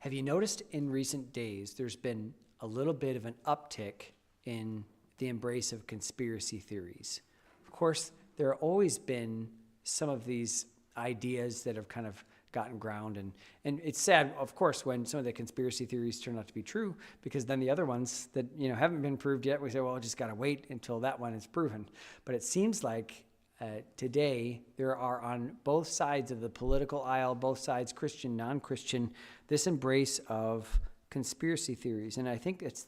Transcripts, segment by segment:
Have you noticed in recent days there's been a little bit of an uptick in the embrace of conspiracy theories? Of course, there have always been some of these ideas that have kind of gotten ground, and it's sad, of course, when some of the conspiracy theories turn out to be true, because then the other ones that haven't been proved yet, we say, well, just got to wait until that one is proven. But it seems like today there are, on both sides of the political aisle, both sides, Christian, non-Christian, this embrace of conspiracy theories. And I think it's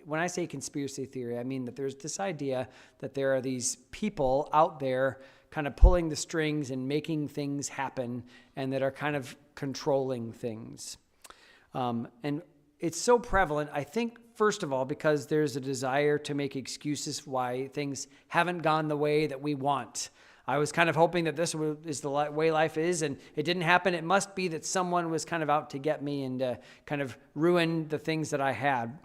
when I say conspiracy theory, I mean that there's this idea that there are these people out there kind of pulling the strings and making things happen, and that are kind of controlling things. And it's so prevalent, I think, first of all, because there's a desire to make excuses why things haven't gone the way that we want. I was kind of hoping that this is the way life is, and it didn't happen. It must be that someone was kind of out to get me and kind of ruin the things that I had.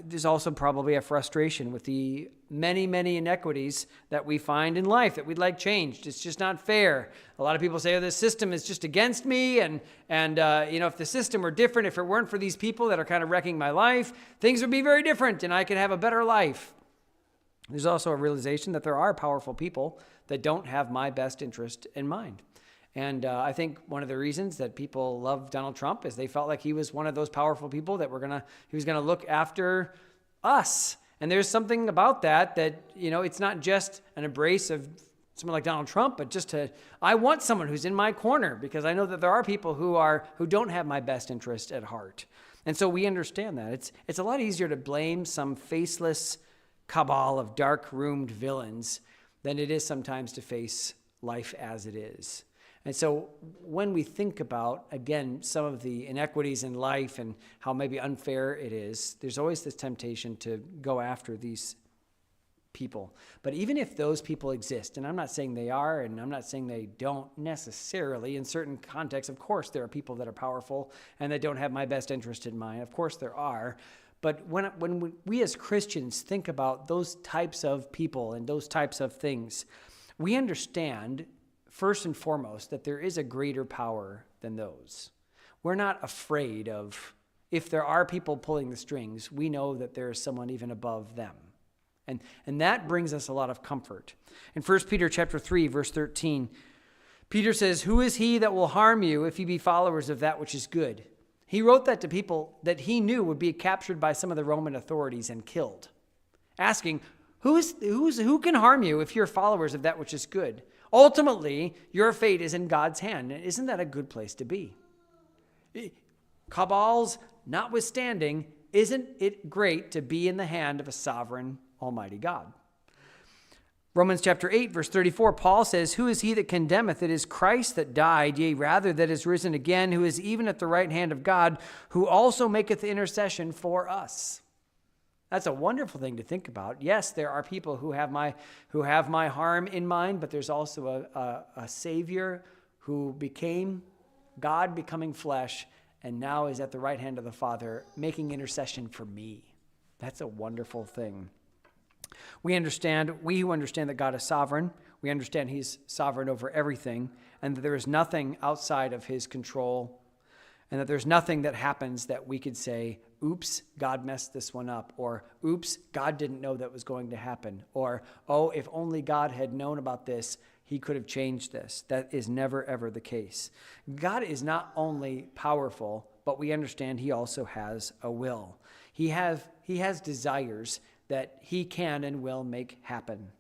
There's also probably a frustration with the many, many inequities that we find in life that we'd like changed. It's just not fair. A lot of people say, oh, this system is just against me. And if the system were different, if it weren't for these people that are kind of wrecking my life, things would be very different and I could have a better life. There's also a realization that there are powerful people that don't have my best interest in mind. And I think one of the reasons that people love Donald Trump is they felt like he was one of those powerful people that he was going to look after us. And there's something about that it's not just an embrace of someone like Donald Trump, but I want someone who's in my corner, because I know that there are people who don't have my best interest at heart. And so we understand that. It's a lot easier to blame some faceless cabal of dark-roomed villains than it is sometimes to face life as it is. And so when we think about, again, some of the inequities in life and how maybe unfair it is, there's always this temptation to go after these people. But even if those people exist, and I'm not saying they are, and I'm not saying they don't necessarily, in certain contexts, of course, there are people that are powerful and that don't have my best interest in mind. Of course there are. But when we as Christians think about those types of people and those types of things, we understand first and foremost that there is a greater power than those. We're not afraid of, if there are people pulling the strings, we know that there is someone even above them. And that brings us a lot of comfort. In 1 Peter chapter 3, verse 13, Peter says, "Who is he that will harm you if you be followers of that which is good?" He wrote that to people that he knew would be captured by some of the Roman authorities and killed, asking, who can harm you if you're followers of that which is good? Ultimately, your fate is in God's hand. Isn't that a good place to be? Cabals notwithstanding, isn't it great to be in the hand of a sovereign, almighty God? Romans chapter 8, verse 34, Paul says, "Who is he that condemneth? It is Christ that died, yea, rather that is risen again, who is even at the right hand of God, who also maketh intercession for us." That's a wonderful thing to think about. Yes, there are people who have my harm in mind, but there's also a Savior who became God, becoming flesh, and now is at the right hand of the Father, making intercession for me. That's a wonderful thing. We who understand that God is sovereign, we understand he's sovereign over everything, and that there is nothing outside of his control, and that there's nothing that happens that we could say, oops, God messed this one up, or oops, God didn't know that was going to happen, or, oh, if only God had known about this, he could have changed this. That is never, ever the case. God is not only powerful, but we understand he also has a will. He has desires that he can and will make happen.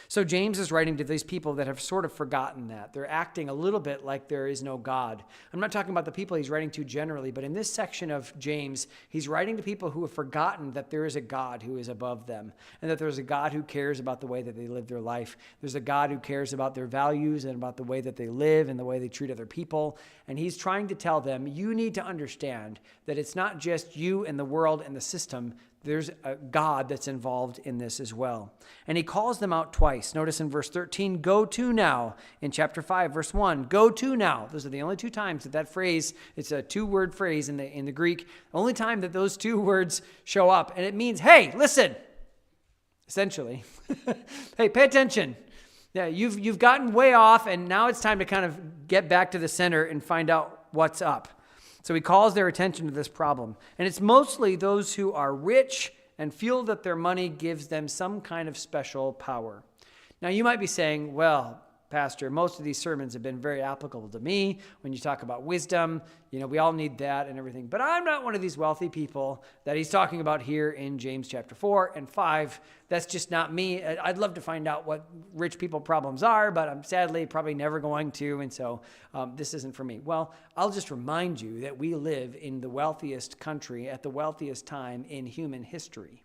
So James is writing to these people that have sort of forgotten that. They're acting a little bit like there is no God. I'm not talking about the people he's writing to generally, but in this section of James, he's writing to people who have forgotten that there is a God who is above them, and that there's a God who cares about the way that they live their life. There's a God who cares about their values and about the way that they live and the way they treat other people. And he's trying to tell them, you need to understand that it's not just you and the world and the system. There's a God that's involved in this as well. And he calls them out twice. Notice in verse 13, go to now. In chapter 5, verse 1, go to now. Those are the only two times that phrase, it's a two-word phrase in the Greek, only time that those two words show up. And it means, hey, listen, essentially. Hey, pay attention. Yeah, you've gotten way off, and now it's time to kind of get back to the center and find out what's up. So he calls their attention to this problem. And it's mostly those who are rich and feel that their money gives them some kind of special power. Now, you might be saying, well, Pastor, most of these sermons have been very applicable to me. When you talk about wisdom, we all need that and everything. But I'm not one of these wealthy people that he's talking about here in James chapter 4 and 5. That's just not me. I'd love to find out what rich people problems are, but I'm sadly probably never going to. And so this isn't for me. Well, I'll just remind you that we live in the wealthiest country at the wealthiest time in human history.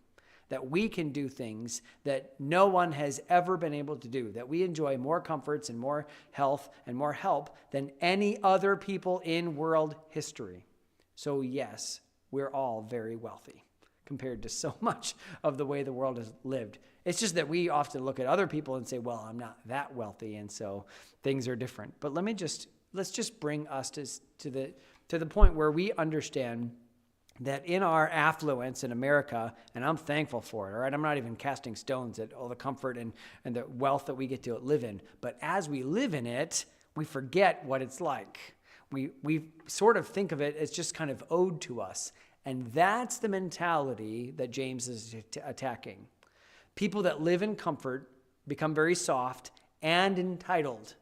That we can do things that no one has ever been able to do, that we enjoy more comforts and more health and more help than any other people in world history. So yes, we're all very wealthy compared to so much of the way the world has lived. It's just that we often look at other people and say, well, I'm not that wealthy, and so things are different. But let's just bring us to the point where we understand that in our affluence in America, and I'm thankful for it, all right? I'm not even casting stones at all the comfort and the wealth that we get to live in. But as we live in it, we forget what it's like. We sort of think of it as just kind of owed to us. And that's the mentality that James is attacking. People that live in comfort become very soft and entitled.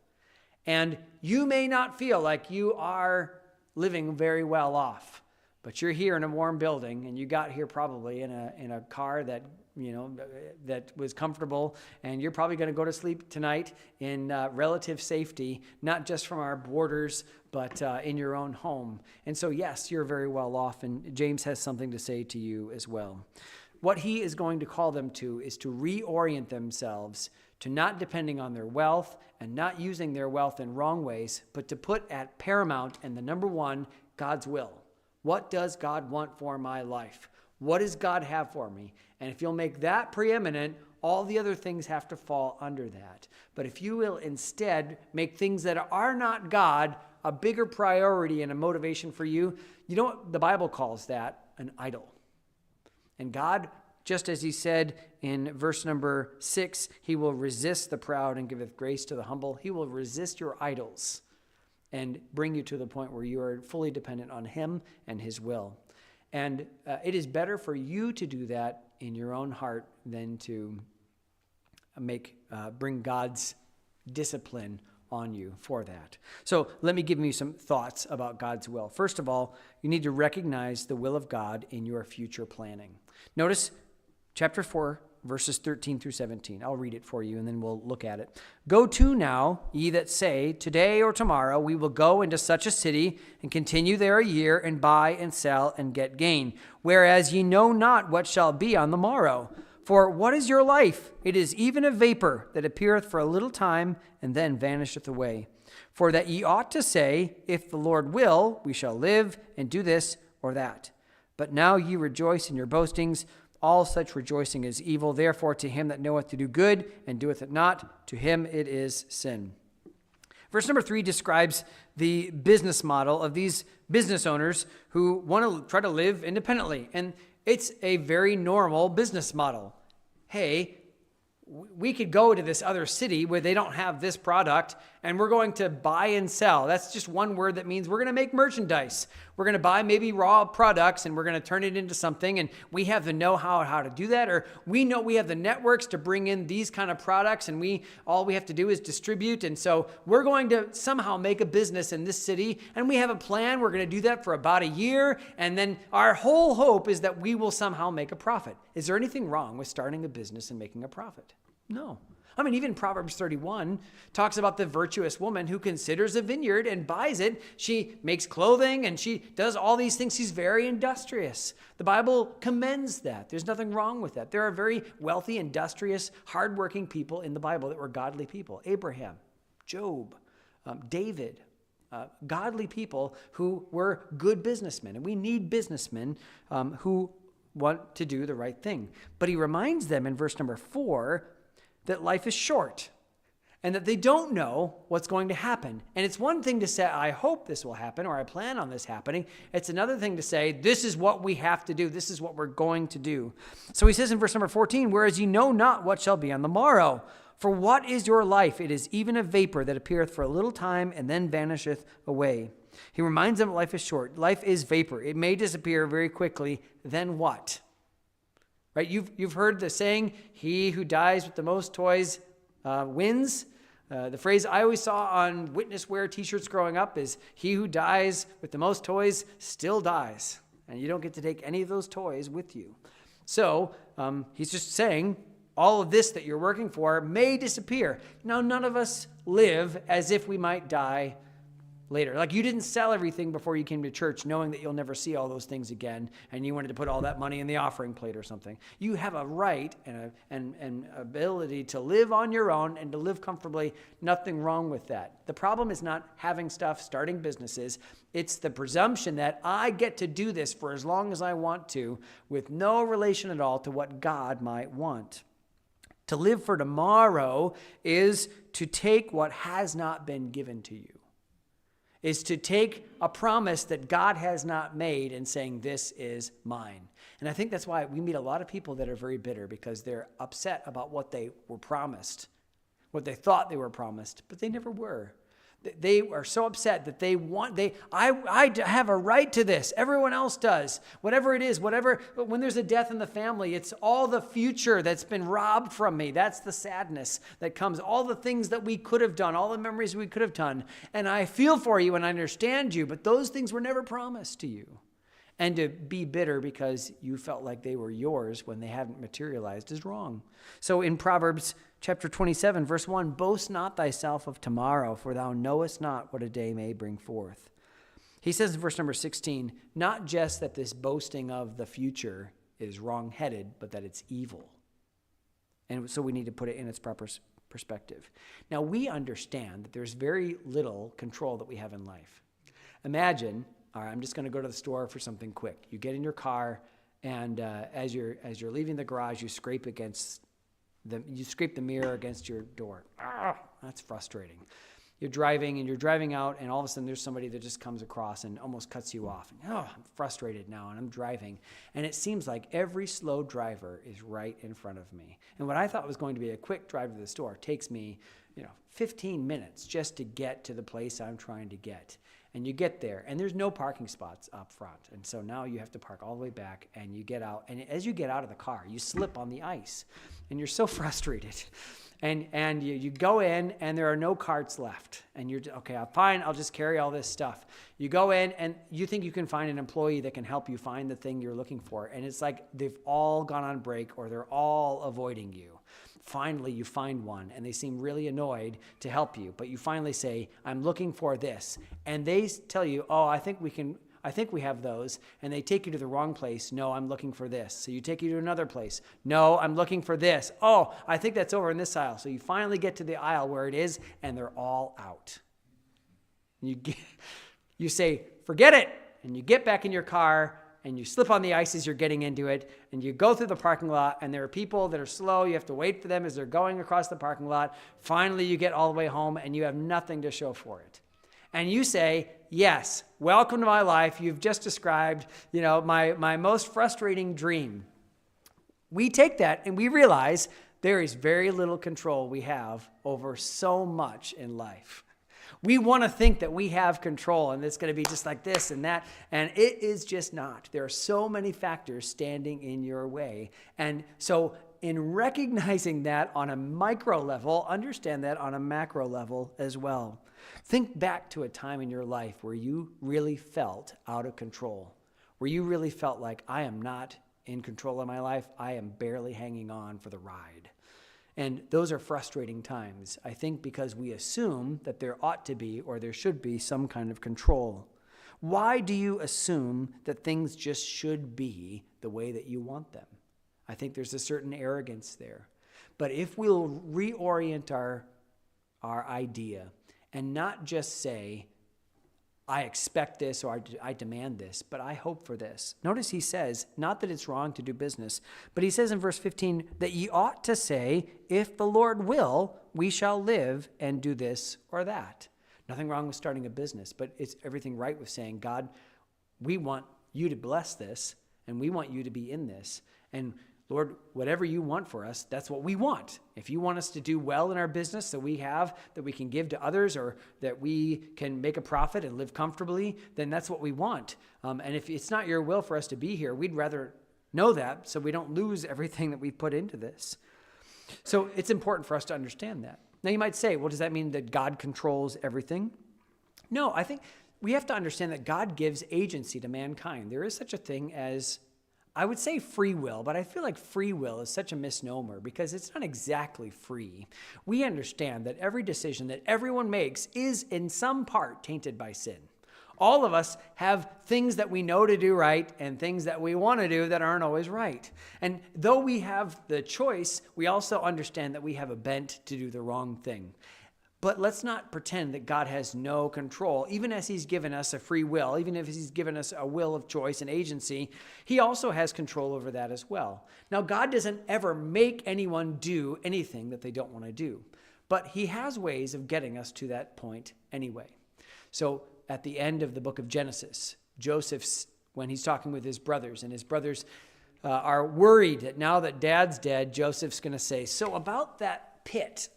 And you may not feel like you are living very well off. But you're here in a warm building, and you got here probably in a car that that was comfortable, and you're probably going to go to sleep tonight in relative safety, not just from our borders, but in your own home. And so, yes, you're very well off, and James has something to say to you as well. What he is going to call them to is to reorient themselves to not depending on their wealth and not using their wealth in wrong ways, but to put at paramount and the number one, God's will. What does God want for my life? What does God have for me? And if you'll make that preeminent, all the other things have to fall under that. But if you will instead make things that are not God a bigger priority and a motivation for you, you know what the Bible calls that? An idol. And God, just as he said in verse number 6, he will resist the proud and giveth grace to the humble. He will resist your idols and bring you to the point where you are fully dependent on him and his will. And it is better for you to do that in your own heart than to bring God's discipline on you for that. So let me give you some thoughts about God's will. First of all, you need to recognize the will of God in your future planning. Notice chapter 4, verses 13 through 17. I'll read it for you, and then we'll look at it. Go to now, ye that say, today or tomorrow we will go into such a city, and continue there a year, and buy and sell, and get gain. Whereas ye know not what shall be on the morrow. For what is your life? It is even a vapor that appeareth for a little time, and then vanisheth away. For that ye ought to say, if the Lord will, we shall live, and do this or that. But now ye rejoice in your boastings. All such rejoicing is evil. Therefore, to him that knoweth to do good and doeth it not, to him it is sin. Verse number 3 describes the business model of these business owners who want to try to live independently. And it's a very normal business model. Hey, we could go to this other city where they don't have this product, and we're going to buy and sell. That's just one word that means we're going to make merchandise. We're going to buy maybe raw products, and we're going to turn it into something, and we have the know-how how to do that, or we know we have the networks to bring in these kind of products, and all we have to do is distribute, and so we're going to somehow make a business in this city, and we have a plan. We're going to do that for about a year, and then our whole hope is that we will somehow make a profit. Is there anything wrong with starting a business and making a profit? No. I mean, even Proverbs 31 talks about the virtuous woman who considers a vineyard and buys it. She makes clothing and she does all these things. She's very industrious. The Bible commends that. There's nothing wrong with that. There are very wealthy, industrious, hardworking people in the Bible that were godly people. Abraham, Job, David, godly people who were good businessmen. And we need businessmen who want to do the right thing. But he reminds them in verse number 4 that life is short and that they don't know what's going to happen. And it's one thing to say, I hope this will happen, or I plan on this happening. It's another thing to say, this is what we have to do. This is what we're going to do. So he says in verse number 14, whereas ye know not what shall be on the morrow. For what is your life? It is even a vapor that appeareth for a little time and then vanisheth away. He reminds them life is short. Life is vapor. It may disappear very quickly. Then what? Right? You've heard the saying, he who dies with the most toys wins. The phrase I always saw on witness wear t-shirts growing up is, he who dies with the most toys still dies. And you don't get to take any of those toys with you. So he's just saying, all of this that you're working for may disappear. Now, none of us live as if we might die later. Like, you didn't sell everything before you came to church knowing that you'll never see all those things again, and you wanted to put all that money in the offering plate or something. You have a right and an ability to live on your own and to live comfortably. Nothing wrong with that. The problem is not having stuff, starting businesses. It's the presumption that I get to do this for as long as I want to, with no relation at all to what God might want. To live for tomorrow is to take what has not been given to you, is to take a promise that God has not made and saying, this is mine. And I think that's why we meet a lot of people that are very bitter, because they're upset about what they were promised, what they thought they were promised, but they never were. They are so upset that I have a right to this. Everyone else does. Whatever it is, when there's a death in the family, it's all the future that's been robbed from me. That's the sadness that comes. All the things that we could have done, all the memories we could have done. And I feel for you and I understand you, but those things were never promised to you. And to be bitter because you felt like they were yours when they haven't materialized is wrong. So in Proverbs chapter 27, verse 1, boast not thyself of tomorrow, for thou knowest not what a day may bring forth. He says in verse number 16, not just that this boasting of the future is wrong-headed, but that it's evil. And so we need to put it in its proper perspective. Now, we understand that there's very little control that we have in life. Imagine, all right, I'm just going to go to the store for something quick. You get in your car, and as you're leaving the garage, you scrape the mirror against your door. That's frustrating. You're driving out, and all of a sudden there's somebody that just comes across and almost cuts you off. And, I'm frustrated now, and I'm driving. And it seems like every slow driver is right in front of me. And what I thought was going to be a quick drive to the store takes me, 15 minutes just to get to the place I'm trying to get. And you get there, and there's no parking spots up front. And so now you have to park all the way back, and you get out. And as you get out of the car, you slip on the ice, and you're so frustrated. And you go in, and there are no carts left. And you're, okay, fine, I'll just carry all this stuff. You go in, and you think you can find an employee that can help you find the thing you're looking for. And it's like they've all gone on break, or they're all avoiding you. Finally, you find one, and they seem really annoyed to help you. But you finally say, I'm looking for this. And they tell you, I think we have those. And they take you to the wrong place. No, I'm looking for this. So you take you to another place. No, I'm looking for this. Oh, I think that's over in this aisle. So you finally get to the aisle where it is, and they're all out. You say, forget it. And you get back in your car, and you slip on the ice as you're getting into it, and you go through the parking lot, and there are people that are slow. You have to wait for them as they're going across the parking lot. Finally, you get all the way home, and you have nothing to show for it. And you say, yes, welcome to my life. You've just described, my most frustrating dream. We take that, and we realize there is very little control we have over so much in life. We want to think that we have control and it's going to be just like this and that, and it is just not. There are so many factors standing in your way. And so in recognizing that on a micro level, understand that on a macro level as well. Think back to a time in your life where you really felt out of control, where you really felt like, I am not in control of my life. I am barely hanging on for the ride. And those are frustrating times, I think, because we assume that there ought to be or there should be some kind of control. Why do you assume that things just should be the way that you want them? I think there's a certain arrogance there. But if we'll reorient our idea and not just say, I expect this or I demand this, but I hope for this. Notice he says, not that it's wrong to do business, but he says in verse 15 that ye ought to say, if the Lord will, we shall live and do this or that. Nothing wrong with starting a business, but it's everything right with saying, God, we want you to bless this, and we want you to be in this. And Lord, whatever you want for us, that's what we want. If you want us to do well in our business that we have, that we can give to others, or that we can make a profit and live comfortably, then that's what we want. And if it's not your will for us to be here, we'd rather know that so we don't lose everything that we've put into this. So it's important for us to understand that. Now you might say, well, does that mean that God controls everything? No, I think we have to understand that God gives agency to mankind. There is such a thing as, I would say free will, but I feel like free will is such a misnomer because it's not exactly free. We understand that every decision that everyone makes is in some part tainted by sin. All of us have things that we know to do right and things that we want to do that aren't always right. And though we have the choice, we also understand that we have a bent to do the wrong thing. But let's not pretend that God has no control. Even as he's given us a free will, even if he's given us a will of choice and agency, he also has control over that as well. Now, God doesn't ever make anyone do anything that they don't want to do, but he has ways of getting us to that point anyway. So at the end of the book of Genesis, Joseph's, when he's talking with his brothers, and his brothers are worried that now that dad's dead, Joseph's going to say, so about that pit,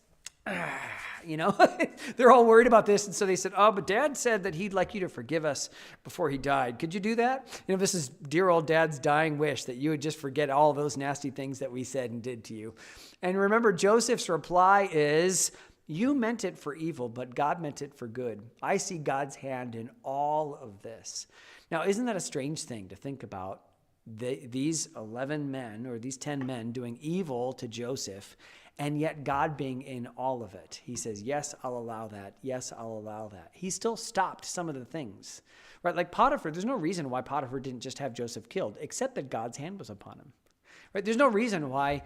they're all worried about this. And so they said, oh, but dad said that he'd like you to forgive us before he died. Could you do that? This is dear old dad's dying wish that you would just forget all those nasty things that we said and did to you. And remember, Joseph's reply is, you meant it for evil, but God meant it for good. I see God's hand in all of this. Now, isn't that a strange thing to think about? These 11 men or these 10 men doing evil to Joseph, and yet God being in all of it. He says, yes, I'll allow that. Yes, I'll allow that. He still stopped some of the things, right? Like Potiphar, there's no reason why Potiphar didn't just have Joseph killed, except that God's hand was upon him. Right? There's no reason why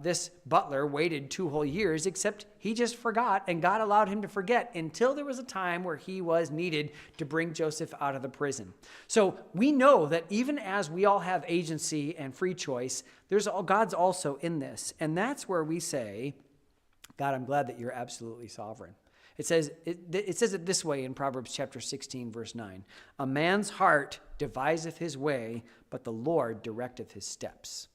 this butler waited 2 whole years, except he just forgot, and God allowed him to forget until there was a time where he was needed to bring Joseph out of the prison. So we know that even as we all have agency and free choice, God's also in this. And that's where we say, God, I'm glad that you're absolutely sovereign. It says it this way in Proverbs chapter 16, verse 9. A man's heart deviseth his way, but the Lord directeth his steps.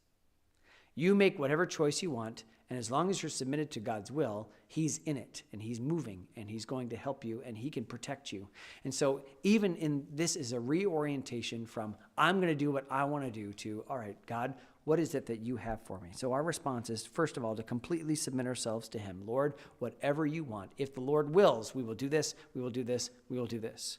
You make whatever choice you want, and as long as you're submitted to God's will, he's in it, and he's moving, and he's going to help you, and he can protect you. And so even in this is a reorientation from I'm going to do what I want to do to, all right, God, what is it that you have for me? So our response is, first of all, to completely submit ourselves to him. Lord, whatever you want. If the Lord wills, we will do this, we will do this, we will do this.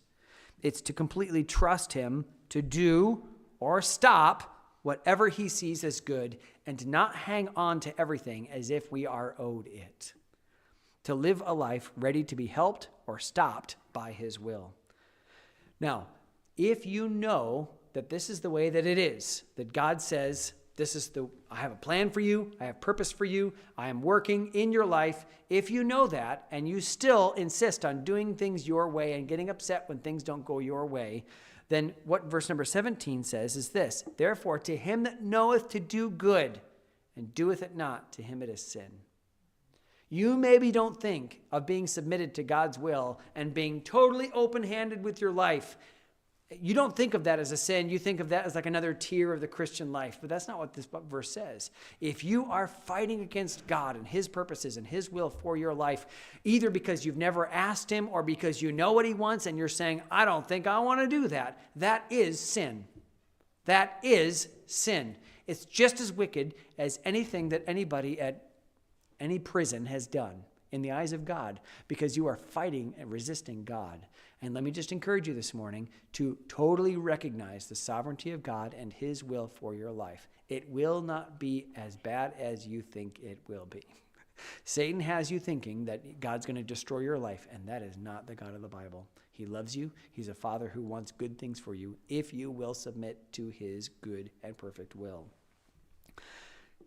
It's to completely trust him to do or stop whatever he sees as good, and to not hang on to everything as if we are owed it. To live a life ready to be helped or stopped by his will. Now, if you know that this is the way that it is, that God says, I have a plan for you, I have purpose for you, I am working in your life. If you know that, and you still insist on doing things your way and getting upset when things don't go your way, then what verse number 17 says is this: therefore, to him that knoweth to do good and doeth it not, to him it is sin. You maybe don't think of being submitted to God's will and being totally open-handed with your life. You don't think of that as a sin. You think of that as like another tier of the Christian life. But that's not what this verse says. If you are fighting against God and his purposes and his will for your life, either because you've never asked him or because you know what he wants and you're saying, I don't think I want to do that, that is sin. That is sin. It's just as wicked as anything that anybody at any prison has done in the eyes of God, because you are fighting and resisting God. And let me just encourage you this morning to totally recognize the sovereignty of God and his will for your life. It will not be as bad as you think it will be. Satan has you thinking that God's going to destroy your life, and that is not the God of the Bible. He loves you. He's a father who wants good things for you if you will submit to his good and perfect will.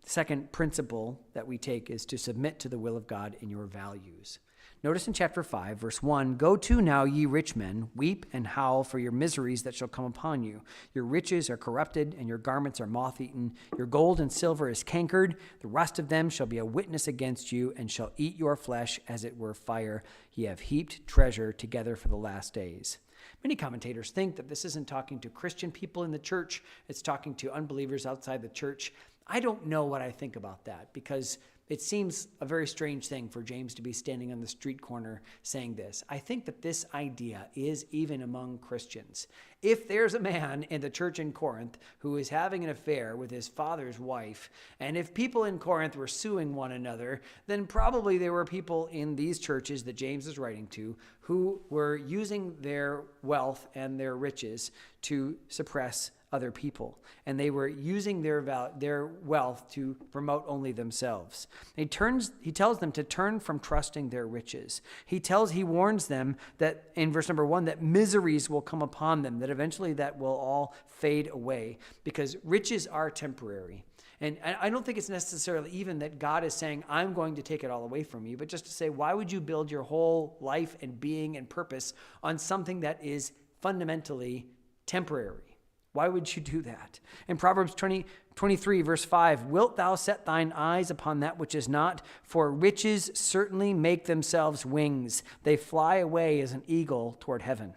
The second principle that we take is to submit to the will of God in your values. Notice in chapter 5, verse 1, go to now, ye rich men, weep and howl for your miseries that shall come upon you. Your riches are corrupted, and your garments are moth-eaten. Your gold and silver is cankered. The rust of them shall be a witness against you, and shall eat your flesh as it were fire. Ye have heaped treasure together for the last days. Many commentators think that this isn't talking to Christian people in the church. It's talking to unbelievers outside the church. I don't know what I think about that, because it seems a very strange thing for James to be standing on the street corner saying this. I think that this idea is even among Christians. If there's a man in the church in Corinth who is having an affair with his father's wife, and if people in Corinth were suing one another, then probably there were people in these churches that James is writing to who were using their wealth and their riches to suppress other people, and they were using their wealth to promote only themselves. He tells them to turn from trusting their riches. He warns them that in verse number 1 that miseries will come upon them, that eventually that will all fade away, because riches are temporary. And I don't think it's necessarily even that God is saying, I'm going to take it all away from you, but just to say, why would you build your whole life and being and purpose on something that is fundamentally temporary? Why would you do that? In Proverbs 23, verse 5, wilt thou set thine eyes upon that which is not? For riches certainly make themselves wings. They fly away as an eagle toward heaven.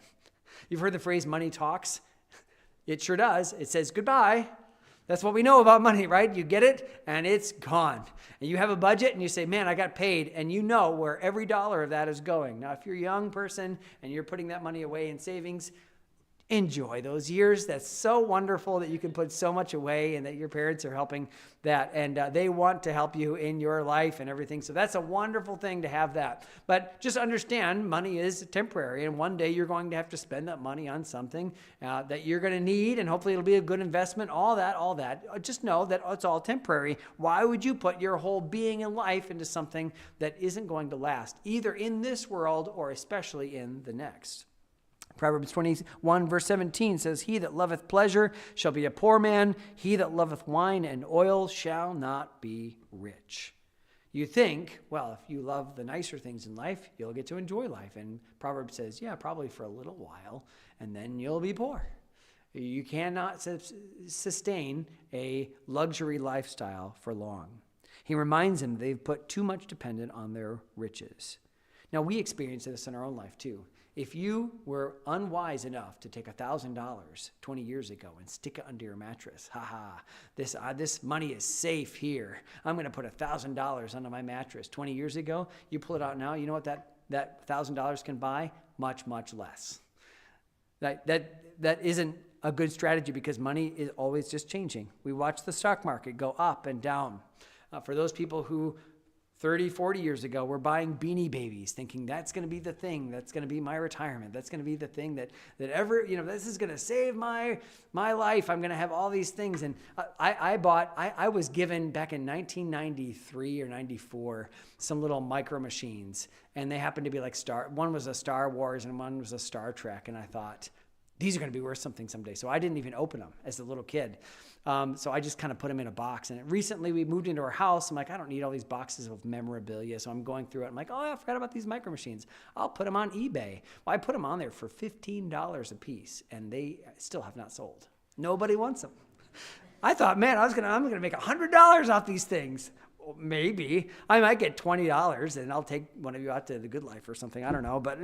You've heard the phrase money talks? It sure does. It says goodbye. That's what we know about money, right? You get it and it's gone. And you have a budget and you say, man, I got paid. And you know where every dollar of that is going. Now, if you're a young person and you're putting that money away in savings, enjoy those years. That's so wonderful that you can put so much away and that your parents are helping that. And they want to help you in your life and everything. So that's a wonderful thing to have that. But just understand money is temporary. And one day you're going to have to spend that money on something that you're going to need. And hopefully it'll be a good investment. All that. Just know that it's all temporary. Why would you put your whole being and life into something that isn't going to last, either in this world or especially in the next? Proverbs 21, verse 17 says, he that loveth pleasure shall be a poor man. He that loveth wine and oil shall not be rich. You think, well, if you love the nicer things in life, you'll get to enjoy life. And Proverbs says, yeah, probably for a little while, and then you'll be poor. You cannot sustain a luxury lifestyle for long. He reminds them they've put too much dependence on their riches. Now, we experience this in our own life, too. If you were unwise enough to take $1,000 20 years ago and stick it under your mattress, this money is safe here. I'm going to put $1,000 under my mattress. 20 years ago, you pull it out now, you know what that $1,000 can buy? Much, much less. That isn't a good strategy, because money is always just changing. We watch the stock market go up and down. For those people who 30, 40 years ago, we're buying Beanie Babies, thinking that's going to be the thing, that's going to be my retirement, that's going to be the thing that this is going to save my life. I'm going to have all these things. And I was given back in 1993 or 94 some little micro machines, and they happened to be like one was a Star Wars and one was a Star Trek, and I thought, these are going to be worth something someday. So I didn't even open them as a little kid. So I just kind of put them in a box. And recently we moved into our house. I'm like, I don't need all these boxes of memorabilia. So I'm going through it. I'm like, oh, I forgot about these micro machines. I'll put them on eBay. Well, I put them on there for $15 a piece, and they still have not sold. Nobody wants them. I thought, man, I'm gonna make $100 off these things. Maybe I might get $20 and I'll take one of you out to the Good Life or something. I don't know, but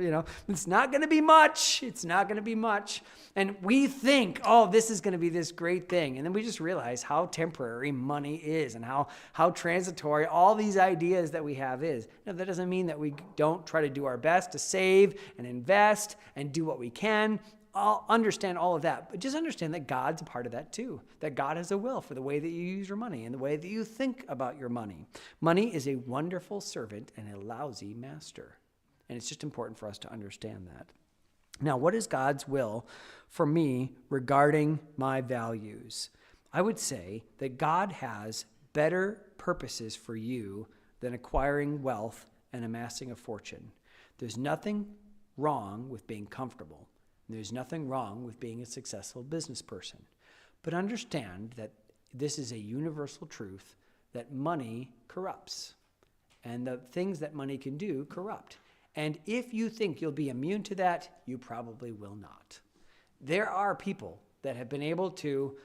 it's not going to be much. It's not going to be much. And we think, oh, this is going to be this great thing. And then we just realize how temporary money is and how transitory all these ideas that we have is. Now, that doesn't mean that we don't try to do our best to save and invest and do what we can. I'll understand all of that, but just understand that God's a part of that too, that God has a will for the way that you use your money and the way that you think about your money. Money is a wonderful servant and a lousy master, and it's just important for us to understand that. Now, what is God's will for me regarding my values? I would say that God has better purposes for you than acquiring wealth and amassing a fortune. There's nothing wrong with being comfortable. There's nothing wrong with being a successful business person. But understand that this is a universal truth that money corrupts. And the things that money can do corrupt. And if you think you'll be immune to that, you probably will not. There are people that have been able to,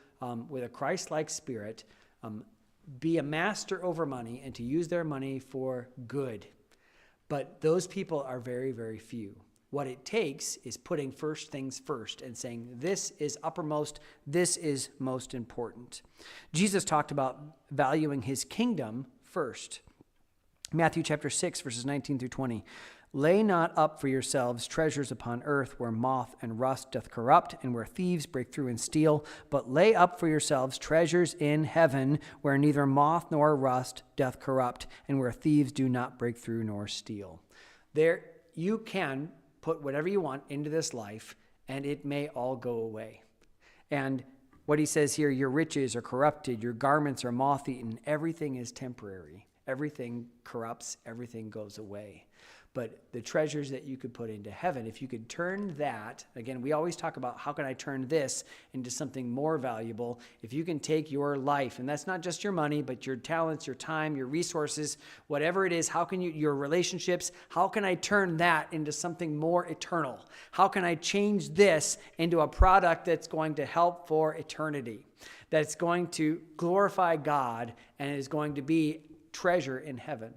with a Christ-like spirit, be a master over money and to use their money for good. But those people are very, very few. What it takes is putting first things first and saying, this is uppermost, this is most important. Jesus talked about valuing his kingdom first. Matthew chapter 6, verses 19 through 20. Lay not up for yourselves treasures upon earth, where moth and rust doth corrupt, and where thieves break through and steal. But lay up for yourselves treasures in heaven, where neither moth nor rust doth corrupt, and where thieves do not break through nor steal. There, you can put whatever you want into this life, and it may all go away. And what he says here, your riches are corrupted, your garments are moth-eaten, everything is temporary. Everything corrupts, everything goes away. But the treasures that you could put into heaven, if you could turn that, again, we always talk about how can I turn this into something more valuable. If you can take your life, and that's not just your money, but your talents, your time, your resources, whatever it is, how can you, your relationships, how can I turn that into something more eternal? How can I change this into a product that's going to help for eternity, that's going to glorify God and is going to be treasure in heaven?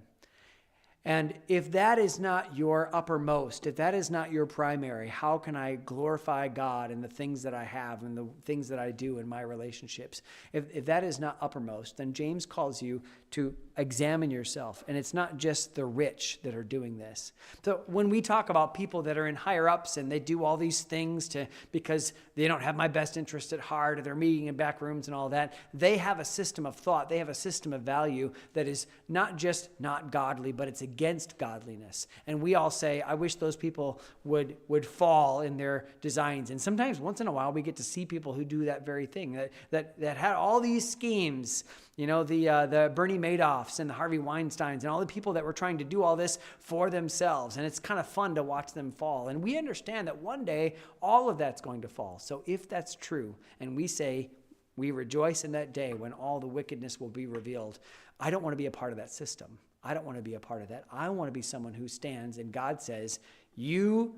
And if that is not your uppermost, if that is not your primary, how can I glorify God in the things that I have and the things that I do in my relationships? If that is not uppermost, then James calls you to examine yourself. And it's not just the rich that are doing this. So when we talk about people that are in higher ups and they do all these things because they don't have my best interest at heart, or they're meeting in back rooms and all that, they have a system of thought, they have a system of value that is not just not godly, but it's against godliness. And we all say, I wish those people would fall in their designs. And sometimes once in a while we get to see people who do that very thing, that had all these schemes, you know, the Bernie Madoffs and the Harvey Weinsteins and all the people that were trying to do all this for themselves. And it's kind of fun to watch them fall. And we understand that one day all of that's going to fall. So if that's true, and we say we rejoice in that day when all the wickedness will be revealed, I don't want to be a part of that system. I don't want to be a part of that. I want to be someone who stands and God says, you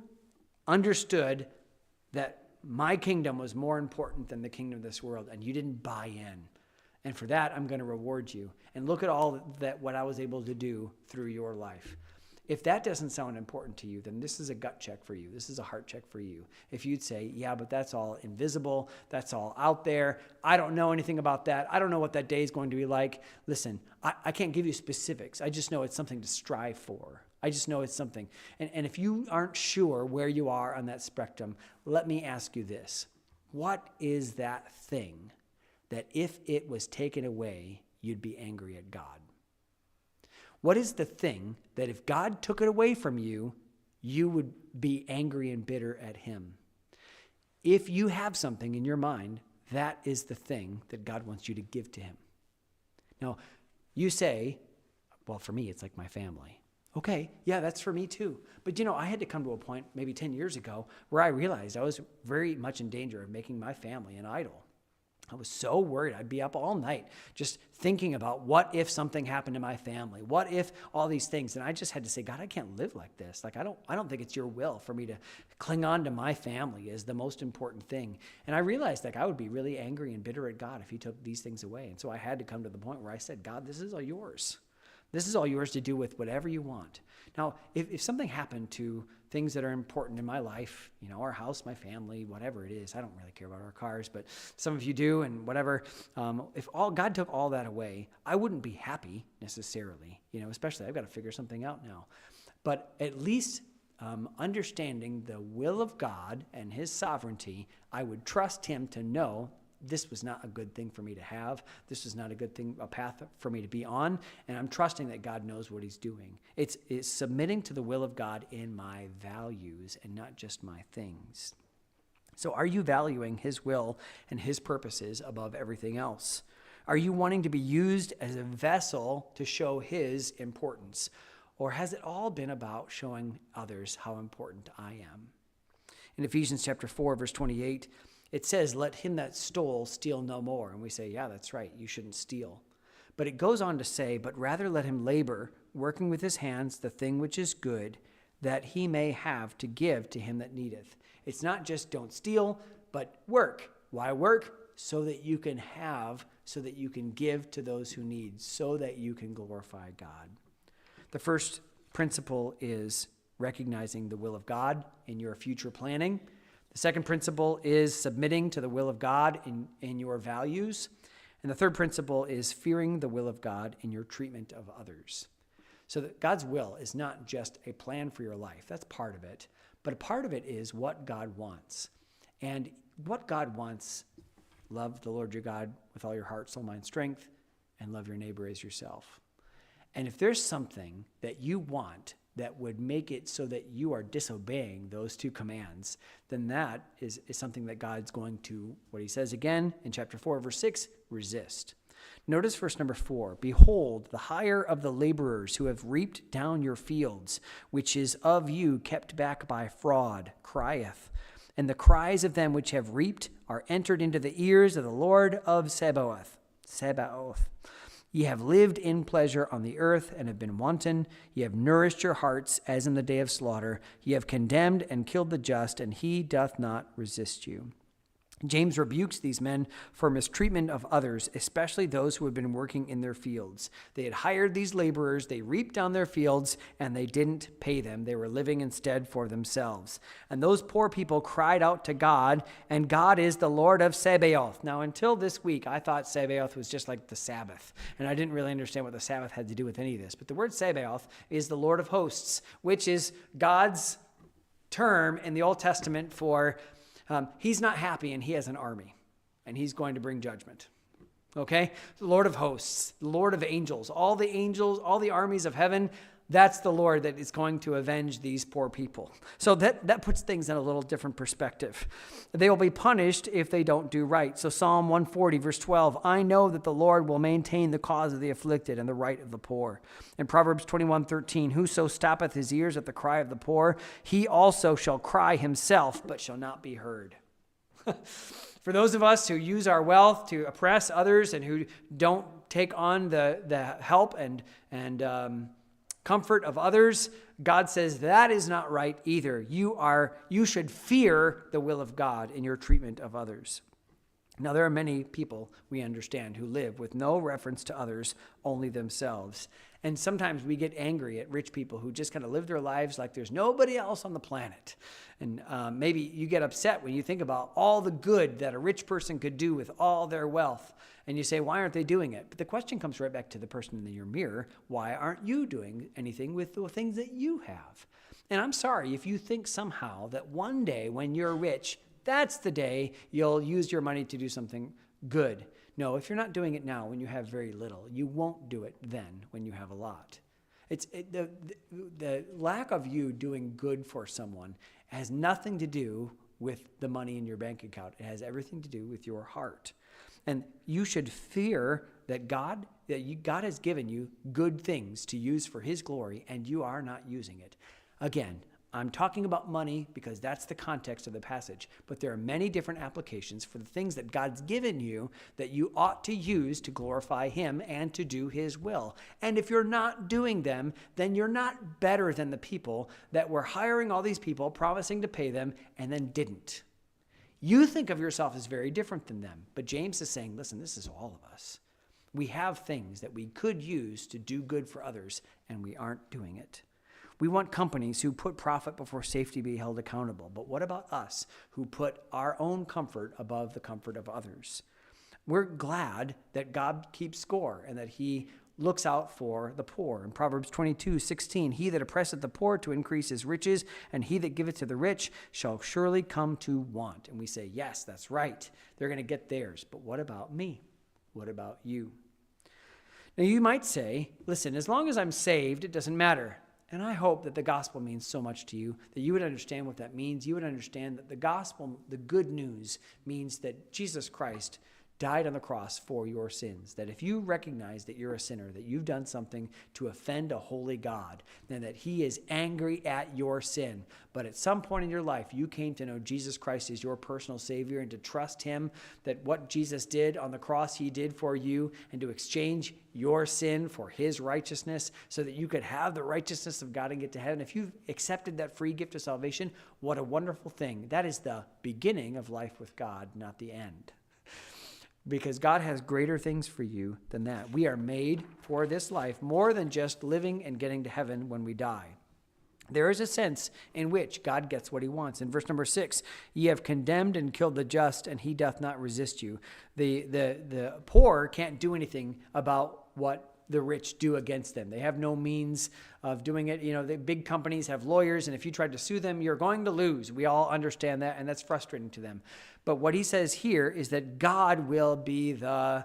understood that my kingdom was more important than the kingdom of this world, and you didn't buy in. And for that, I'm going to reward you. And look at all that what I was able to do through your life. If that doesn't sound important to you, then this is a gut check for you. This is a heart check for you. If you'd say, yeah, but that's all invisible. That's all out there. I don't know anything about that. I don't know what that day is going to be like. Listen, I can't give you specifics. I just know it's something to strive for. I just know it's something. And if you aren't sure where you are on that spectrum, let me ask you this. What is that thing that if it was taken away, you'd be angry at God? What is the thing that if God took it away from you, you would be angry and bitter at him? If you have something in your mind, that is the thing that God wants you to give to him. Now, you say, well, for me, it's like my family. Okay, yeah, that's for me too. But you know, I had to come to a point maybe 10 years ago where I realized I was very much in danger of making my family an idol. I was so worried. I'd be up all night just thinking about what if something happened to my family? What if all these things? And I just had to say, God, I can't live like this. Like, I don't think it's your will for me to cling on to my family as the most important thing. And I realized that I would be really angry and bitter at God if he took these things away. And so I had to come to the point where I said, God, this is all yours. This is all yours to do with whatever you want. Now, if something happened to things that are important in my life, you know, our house, my family, whatever it is, I don't really care about our cars, but some of you do and whatever. If God took all that away, I wouldn't be happy necessarily, you know, especially I've got to figure something out now. But at least understanding the will of God and his sovereignty, I would trust him to know this was not a good thing for me to have. This was not a good thing, a path for me to be on. And I'm trusting that God knows what he's doing. It's submitting to the will of God in my values and not just my things. So are you valuing his will and his purposes above everything else? Are you wanting to be used as a vessel to show his importance? Or has it all been about showing others how important I am? In Ephesians chapter 4, verse 28, it says, let him that stole steal no more. And we say, yeah, that's right. You shouldn't steal. But it goes on to say, but rather let him labor, working with his hands the thing which is good, that he may have to give to him that needeth. It's not just don't steal, but work. Why work? So that you can have, so that you can give to those who need, so that you can glorify God. The first principle is recognizing the will of God in your future planning. The second principle is submitting to the will of God in your values. And the third principle is fearing the will of God in your treatment of others. So that God's will is not just a plan for your life. That's part of it. But a part of it is what God wants. And what God wants, love the Lord your God with all your heart, soul, mind, strength, and love your neighbor as yourself. And if there's something that you want that would make it so that you are disobeying those two commands, then that is something that God's going to, what he says again in chapter 4, verse 6, resist. Notice verse number 4, behold, the hire of the laborers who have reaped down your fields, which is of you kept back by fraud, crieth. And the cries of them which have reaped are entered into the ears of the Lord of Sabaoth. Ye have lived in pleasure on the earth and have been wanton. Ye have nourished your hearts as in the day of slaughter. Ye have condemned and killed the just, and he doth not resist you. James rebukes these men for mistreatment of others, especially those who had been working in their fields. They had hired these laborers, they reaped down their fields, and they didn't pay them. They were living instead for themselves. And those poor people cried out to God, and God is the Lord of Sabaoth. Now, until this week, I thought Sabaoth was just like the Sabbath, and I didn't really understand what the Sabbath had to do with any of this. But the word Sabaoth is the Lord of hosts, which is God's term in the Old Testament for he's not happy and he has an army and he's going to bring judgment. Okay? The Lord of hosts, the Lord of angels, all the armies of heaven, that's the Lord that is going to avenge these poor people. So that puts things in a little different perspective. They will be punished if they don't do right. So Psalm 140, verse 12, I know that the Lord will maintain the cause of the afflicted and the right of the poor. And Proverbs 21:13, whoso stoppeth his ears at the cry of the poor, he also shall cry himself, but shall not be heard. For those of us who use our wealth to oppress others and who don't take on the help and comfort of others, God says that is not right either. You should fear the will of God in your treatment of others. Now, there are many people we understand who live with no reference to others, only themselves. And sometimes we get angry at rich people who just kind of live their lives like there's nobody else on the planet. And maybe you get upset when you think about all the good that a rich person could do with all their wealth. And you say, why aren't they doing it? But the question comes right back to the person in your mirror. Why aren't you doing anything with the things that you have? And I'm sorry if you think somehow that one day when you're rich, that's the day you'll use your money to do something good. No, if you're not doing it now when you have very little, you won't do it then when you have a lot. The lack of you doing good for someone has nothing to do with the money in your bank account. It has everything to do with your heart. And you should fear that God has given you good things to use for his glory, and you are not using it. Again, I'm talking about money because that's the context of the passage, but there are many different applications for the things that God's given you that you ought to use to glorify him and to do his will. And if you're not doing them, then you're not better than the people that were hiring all these people, promising to pay them, and then didn't. You think of yourself as very different than them, but James is saying, listen, this is all of us. We have things that we could use to do good for others, and we aren't doing it. We want companies who put profit before safety be held accountable. But what about us who put our own comfort above the comfort of others? We're glad that God keeps score and that he looks out for the poor. In Proverbs 22:16, he that oppresseth the poor to increase his riches, and he that giveth to the rich shall surely come to want. And we say, yes, that's right. They're going to get theirs. But what about me? What about you? Now you might say, listen, as long as I'm saved, it doesn't matter. And I hope that the gospel means so much to you that you would understand what that means. You would understand that the gospel, the good news, means that Jesus Christ died on the cross for your sins. That if you recognize that you're a sinner, that you've done something to offend a holy God, then that he is angry at your sin. But at some point in your life, you came to know Jesus Christ as your personal Savior and to trust him, that what Jesus did on the cross, he did for you, and to exchange your sin for his righteousness so that you could have the righteousness of God and get to heaven. If you've accepted that free gift of salvation, what a wonderful thing. That is the beginning of life with God, not the end. Because God has greater things for you than that. We are made for this life more than just living and getting to heaven when we die. There is a sense in which God gets what he wants. In verse number 6, ye have condemned and killed the just, and he doth not resist you. The poor can't do anything about what the rich do against them. They have no means of doing it. The big companies have lawyers, and if you try to sue them, you're going to lose. We all understand that, and that's frustrating to them. But what he says here is that God will be the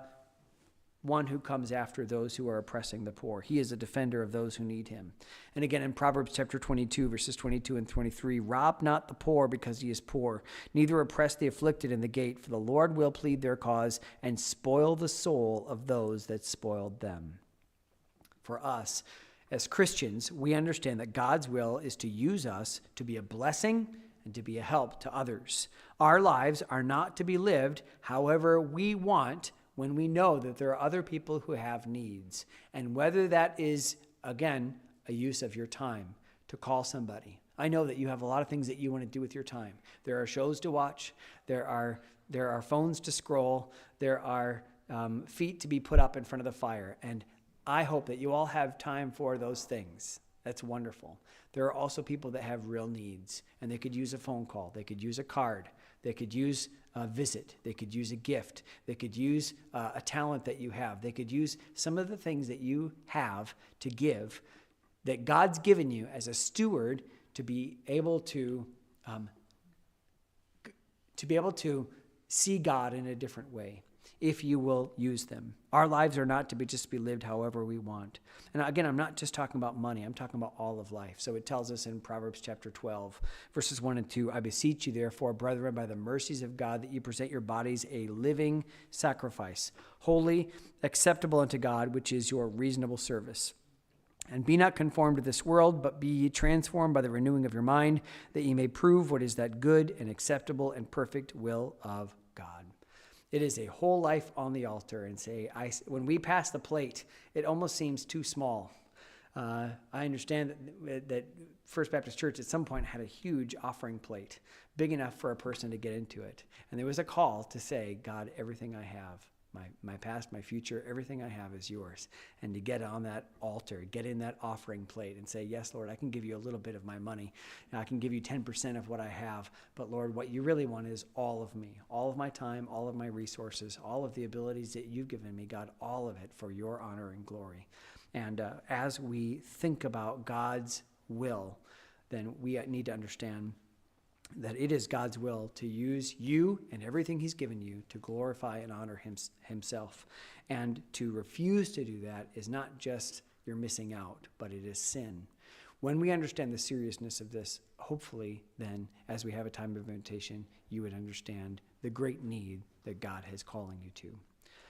one who comes after those who are oppressing the poor. He is a defender of those who need him. And again, in Proverbs chapter 22, verses 22 and 23, rob not the poor because he is poor, neither oppress the afflicted in the gate, for the Lord will plead their cause and spoil the soul of those that spoiled them. For us, as Christians, we understand that God's will is to use us to be a blessing and to be a help to others. Our lives are not to be lived however we want, when we know that there are other people who have needs. And whether that is, again, a use of your time to call somebody. I know that you have a lot of things that you want to do with your time. There are shows to watch. There are phones to scroll. There are feet to be put up in front of the fire. And I hope that you all have time for those things. That's wonderful. There are also people that have real needs, and they could use a phone call. They could use a card. They could use a visit. They could use a gift. They could use a talent that you have. They could use some of the things that you have to give, that God's given you as a steward to be able to see God in a different way, if you will use them. Our lives are not to be just be lived however we want. And again, I'm not just talking about money. I'm talking about all of life. So it tells us in Proverbs chapter 12, verses 1 and 2, I beseech you therefore, brethren, by the mercies of God, that you present your bodies a living sacrifice, holy, acceptable unto God, which is your reasonable service. And be not conformed to this world, but be ye transformed by the renewing of your mind, that ye may prove what is that good and acceptable and perfect will of God. It is a whole life on the altar, and when we pass the plate, it almost seems too small. I understand that First Baptist Church at some point had a huge offering plate, big enough for a person to get into it. And there was a call to say, God, everything I have, my past, my future, everything I have is yours. And to get on that altar, get in that offering plate and say, yes, Lord, I can give you a little bit of my money. And I can give you 10% of what I have. But Lord, what you really want is all of me, all of my time, all of my resources, all of the abilities that you've given me, God, all of it for your honor and glory. And as we think about God's will, then we need to understand that it is God's will to use you and everything he's given you to glorify and honor himself. And to refuse to do that is not just you're missing out, but it is sin. When we understand the seriousness of this, hopefully then, as we have a time of invitation, you would understand the great need that God is calling you to.